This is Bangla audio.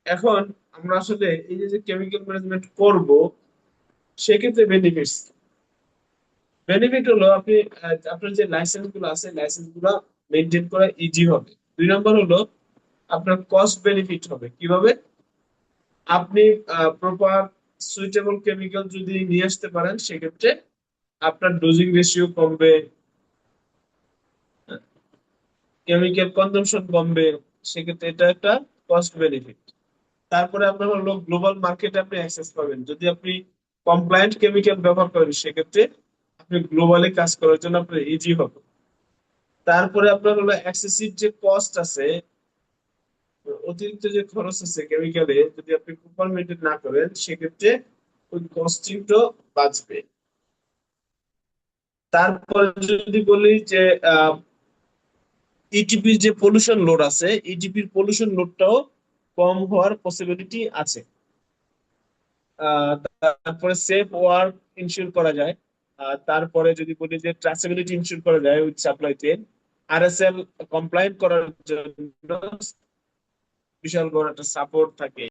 এখন আমরা আসলে এই যে কেমিক্যাল ম্যানেজমেন্ট করব, সেক্ষেত্রে বেনিফিটস বেনিফিট হলো আপনি আপনার যে লাইসেন্স গুলো আছে লাইসেন্স গুলো মেনটেন করা ইজি হবে। 2 নম্বর হলো আপনার কস্ট বেনিফিট হবে কিভাবে। আপনি প্রপার সুইটেবল কেমিক্যাল যদি নিয়ে আসতে পারেন, সেক্ষেত্রে আপনার ডোজিং রেশিও কমবে, কেমিক্যাল কনজাম্পশন কমবে। সেক্ষেত্রে এটা একটা কস্ট বেনিফিট। তারপরে আপনার হলো গ্লোবাল মার্কেটে আপনি অ্যাক্সেস পাবেন। যদি আপনি কমপ্লায়েন্ট কেমিক্যাল ব্যবহার করেন, সেক্ষেত্রে আপনি গ্লোবালি কাজ করার জন্য আপনার ইজি হবে। তারপরে আপনার হলো এক্সেসিভ যে কস্ট আছে, অতিরিক্ত যে খরচ আছে কেমিক্যালে, যদি আপনি প্রপার মেনটেন না করেন, সেক্ষেত্রে ওই কস্টিংটা বাঁচবে। তারপরে যদি বলি যে ইটিপির যে পলিউশন লোড আছে, ইটিপির পলিউশন লোডটাও কম হওয়ার পসিবিলিটি আছে। তারপরে সেফ ওয়ার্ক ইনশিওর করা যায়। তারপরে যদি বলি যে ট্রাসেবিলিটি ইনশিওর করা যায় with supply chain. RSL compliant করার জন্য বিশাল বড় একটা সাপোর্ট থাকে।